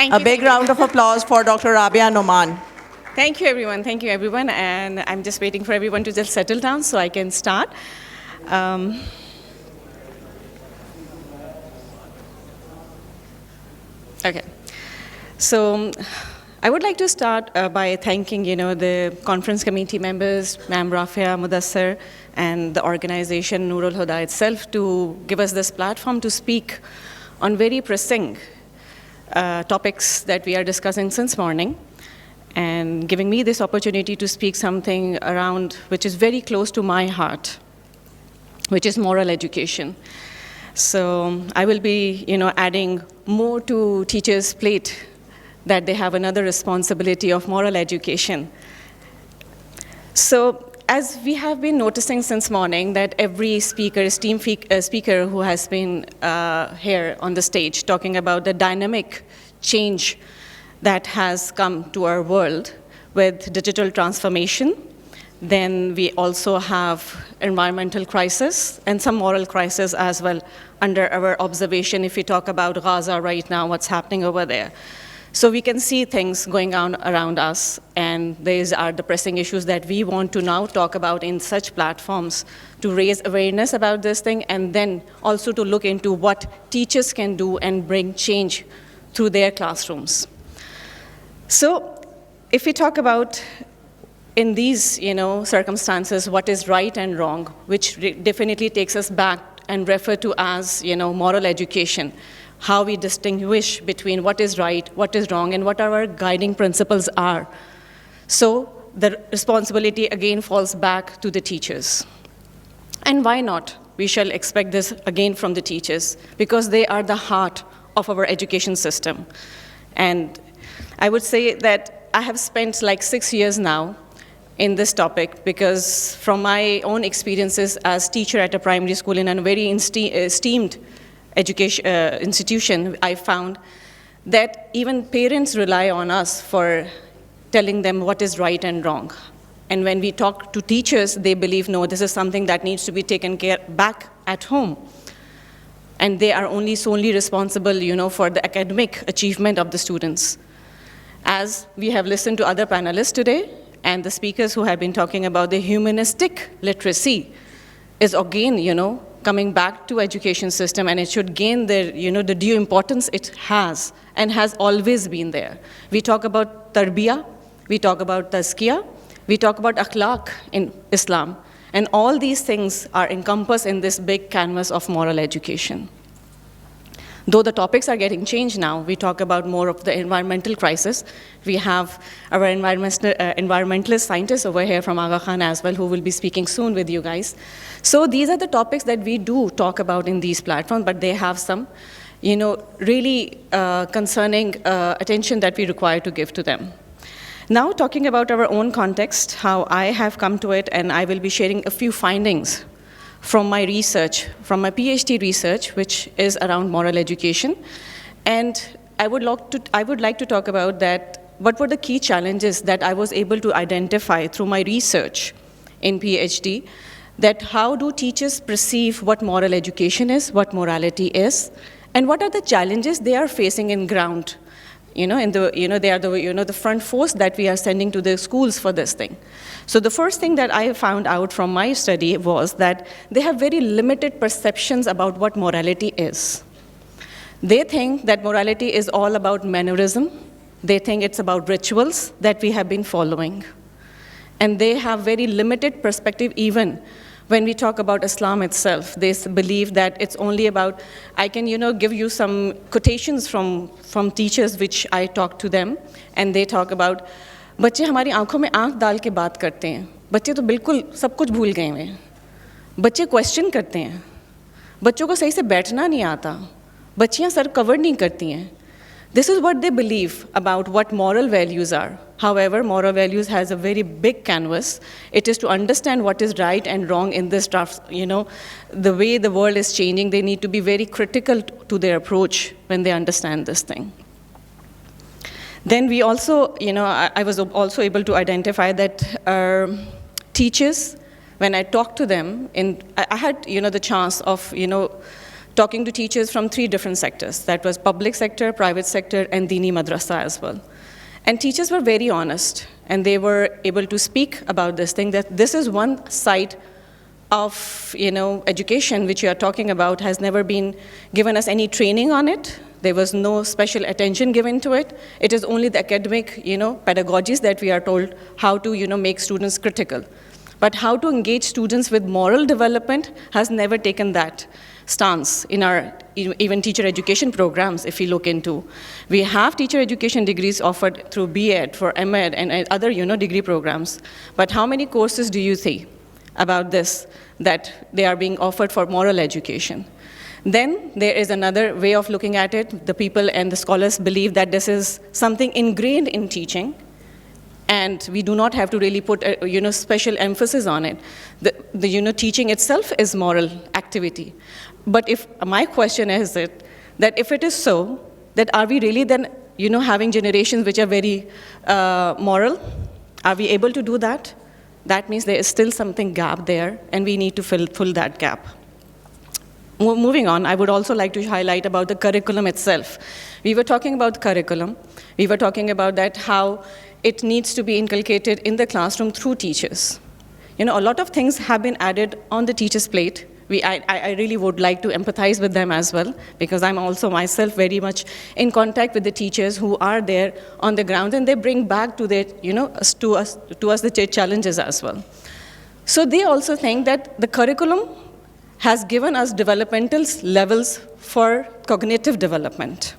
Thank A you. big round of applause for Dr. Rabia Nauman. Thank you, everyone. Thank you, everyone. And I'm just waiting for everyone to just settle down so I can start. Okay. So I would like to start by thanking, the conference committee members, Ma'am Rafia, Mudassar, and the organization Noorul Huda itself to give us this platform to speak on very pressing topics that we are discussing since morning, and giving me this opportunity to speak something around which is very close to my heart, which is moral education. So I will be, adding more to teachers' plate, that they have another responsibility of moral education. So as we have been noticing since morning, that every esteemed speaker who has been here on the stage talking about the dynamic change that has come to our world with digital transformation. Then we also have environmental crisis and some moral crisis as well under our observation if we talk about Gaza right now, what's happening over there. So we can see things going on around us, and these are the pressing issues that we want to now talk about in such platforms to raise awareness about this thing, and then also to look into what teachers can do and bring change through their classrooms. So if we talk about in these circumstances what is right and wrong, which definitely takes us back and refer to as moral education, how we distinguish between what is right, what is wrong, and what our guiding principles are. So the responsibility again falls back to the teachers. And why not? We shall expect this again from the teachers, because they are the heart of our education system. And I would say that I have spent like 6 years now in this topic, because from my own experiences as teacher at a primary school in a very esteemed education institution, I found that even parents rely on us for telling them what is right and wrong. And when we talk to teachers, they believe, no, this is something that needs to be taken care back at home. And they are only solely responsible, for the academic achievement of the students. As we have listened to other panelists today, and the speakers who have been talking about the humanistic literacy is again, coming back to education system, and it should gain the, the due importance it has and has always been there. We talk about tarbiyah, we talk about tazkiyah, we talk about akhlaq in Islam, and all these things are encompassed in this big canvas of moral education. Though the topics are getting changed now, we talk about more of the environmental crisis. We have our environmentalist scientists over here from Aga Khan as well, who will be speaking soon with you guys. So these are the topics that we do talk about in these platforms, but they have some, really concerning attention that we require to give to them. Now talking about our own context, how I have come to it, and I will be sharing a few findings from my research, from my PhD research, which is around moral education. And I would like to talk about that, what were the key challenges that I was able to identify through my research in PhD, that how do teachers perceive what moral education is, what morality is, and what are the challenges they are facing in ground. They are the front force that we are sending to the schools for this thing. So the first thing that I found out from my study was that they have very limited perceptions about what morality is. They think that morality is all about mannerism. They think it's about rituals that we have been following. And they have very limited perspective even when we talk about Islam itself. They believe that it's only about, I can give you some quotations from teachers which I talk to them, and they talk about, बच्चे हमारी आंखों में आंख डाल के बात करते हैं, बच्चे तो बिल्कुल सब कुछ भूल गए हैं, बच्चे क्वेश्चन करते हैं, बच्चों को सही से बैठना नहीं आता, बच्चियां सर कवर नहीं करती हैं. This is what they believe about what moral values are. However, moral values has a very big canvas. It is to understand what is right and wrong in this stuff. The way the world is changing, they need to be very critical to their approach when they understand this thing. Then we also, I was also able to identify that teachers, when I talked to them, I had, the chance of, talking to teachers from 3 different sectors. That was public sector, private sector, and Dini Madrasa as well. And teachers were very honest, and they were able to speak about this thing, that this is one side of education which you are talking about has never been given us any training on it. There was no special attention given to it. It is only the academic pedagogies that we are told how to make students critical. But how to engage students with moral development has never taken that stance in our even teacher education programs. If we look into, we have teacher education degrees offered through B.Ed, for M.Ed, and other degree programs. But how many courses do you see about this, that they are being offered for moral education? Then there is another way of looking at it. The people and the scholars believe that this is something ingrained in teaching, and we do not have to really put special emphasis on it. The teaching itself is moral activity. But if my question is that if it is so, that are we really then having generations which are very moral? Are we able to do that? That means there is still something gap there, and we need to fill that gap. Moving on, I would also like to highlight about the curriculum itself. We were talking about curriculum. We were talking about that how it needs to be inculcated in the classroom through teachers. A lot of things have been added on the teacher's plate. I really would like to empathize with them as well, because I'm also myself very much in contact with the teachers who are there on the ground, and they bring back to their, to us the challenges as well. So they also think that the curriculum has given us developmental levels for cognitive development.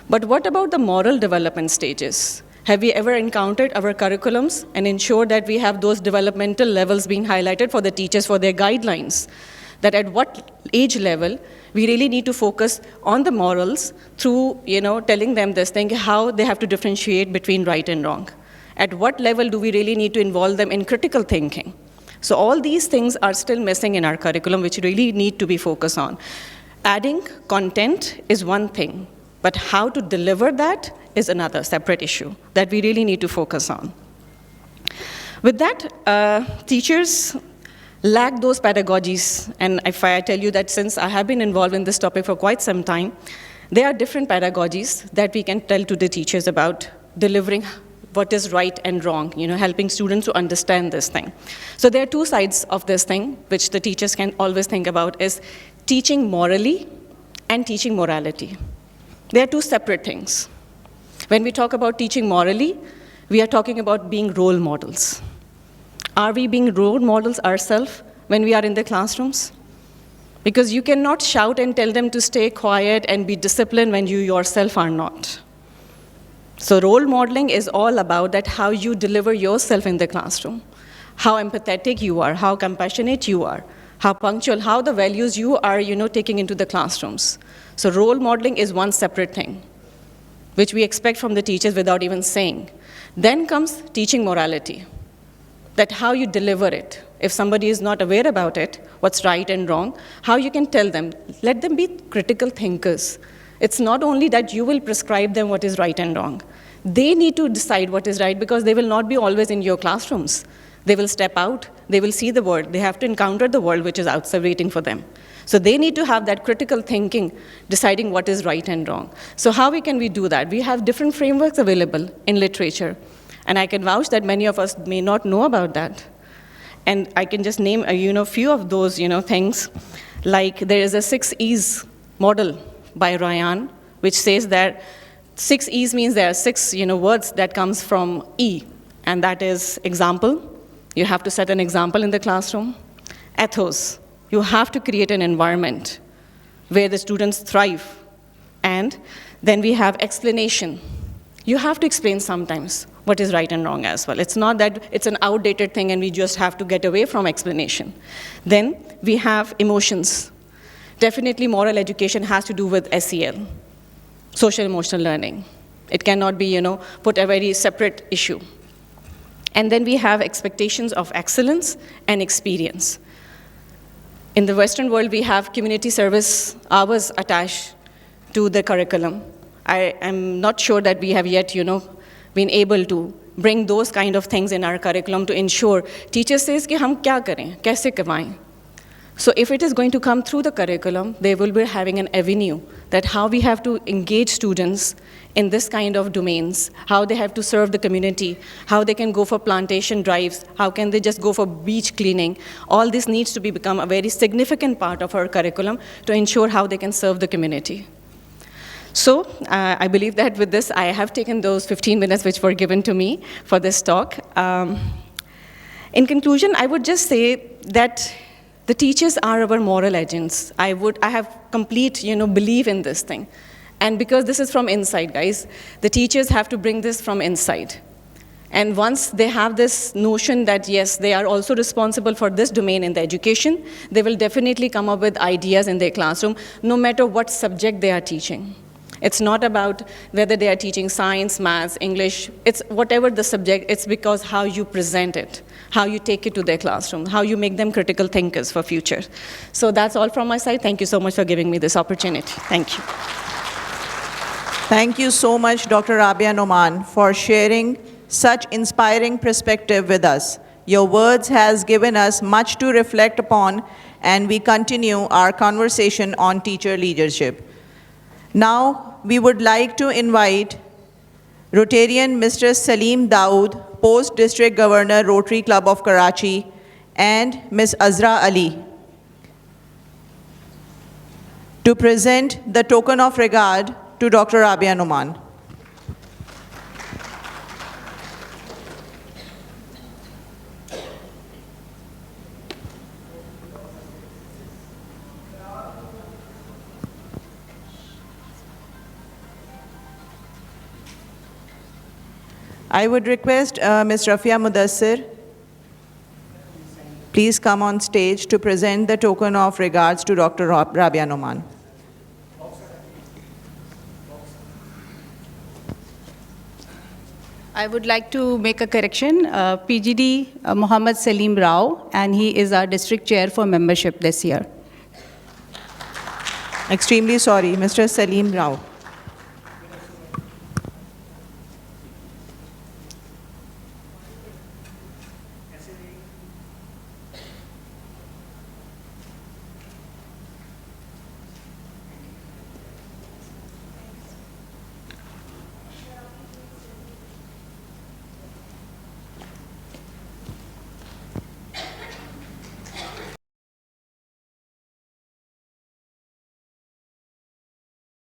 But what about the moral development stages? Have we ever encountered our curriculums and ensured that we have those developmental levels being highlighted for the teachers for their guidelines? That at what age level we really need to focus on the morals through, telling them this thing, how they have to differentiate between right and wrong. At what level do we really need to involve them in critical thinking? So all these things are still missing in our curriculum, which really need to be focused on. Adding content is one thing, but how to deliver that is another separate issue that we really need to focus on. With that, teachers lack those pedagogies, and if I tell you that since I have been involved in this topic for quite some time, there are different pedagogies that we can tell to the teachers about delivering what is right and wrong, helping students to understand this thing. So there are 2 sides of this thing, which the teachers can always think about, is teaching morally and teaching morality. They are 2 separate things. When we talk about teaching morally, we are talking about being role models. Are we being role models ourselves when we are in the classrooms? Because you cannot shout and tell them to stay quiet and be disciplined when you yourself are not. So role modeling is all about that, how you deliver yourself in the classroom, how empathetic you are, how compassionate you are, how punctual, how the values you are, taking into the classrooms. So role modeling is one separate thing, which we expect from the teachers without even saying. Then comes teaching morality, that how you deliver it. If somebody is not aware about it, what's right and wrong, how you can tell them, let them be critical thinkers. It's not only that you will prescribe them what is right and wrong. They need to decide what is right, because they will not be always in your classrooms. They will step out, they will see the world, they have to encounter the world which is outside waiting for them. So they need to have that critical thinking, deciding what is right and wrong. So how can we do that? We have different frameworks available in literature, and I can vouch that many of us may not know about that. And I can just name a few of those things, like there is a 6 E's model by Ryan, which says that 6 E's means there are 6 words that comes from E, and that is example. You have to set an example in the classroom. Ethos. You have to create an environment where the students thrive. And then we have explanation. You have to explain sometimes what is right and wrong as well. It's not that it's an outdated thing and we just have to get away from explanation. Then we have emotions. Definitely moral education has to do with SEL, social emotional learning. It cannot be, put a very separate issue. And then we have expectations of excellence and experience. In the Western world, we have community service hours attached to the curriculum. I am not sure that we have yet, been able to bring those kind of things in our curriculum to ensure teacher says कि हम क्या करें, कैसे करवाएं. So if it is going to come through the curriculum, they will be having an avenue that how we have to engage students in this kind of domains, how they have to serve the community, how they can go for plantation drives, how can they just go for beach cleaning. All this needs to become a very significant part of our curriculum to ensure how they can serve the community. So I believe that with this, I have taken those 15 minutes which were given to me for this talk. In conclusion, I would just say that the teachers are our moral agents. I have complete, belief in this thing. And because this is from inside, guys, the teachers have to bring this from inside. And once they have this notion that, yes, they are also responsible for this domain in the education, they will definitely come up with ideas in their classroom, no matter what subject they are teaching. It's not about whether they are teaching science, maths, English. It's whatever the subject, it's because how you present it, how you take it to their classroom, how you make them critical thinkers for future. So that's all from my side. Thank you so much for giving me this opportunity. Thank you. Thank you so much, Dr. Rabia Nauman, for sharing such inspiring perspective with us. Your words has given us much to reflect upon, and we continue our conversation on teacher leadership. Now, we would like to invite Rotarian Mr. Salim Dawood, Post-District Governor, Rotary Club of Karachi, and Ms. Azra Ali to present the token of regard to Dr. Rabia Nauman. I would request Ms. Rafia Mudassir, please come on stage to present the token of regards to Dr. Rabia Nauman. I would like to make a correction. PGD Mohammad Salim Rao, and he is our district chair for membership this year. Extremely sorry, Mr. Salim Rao.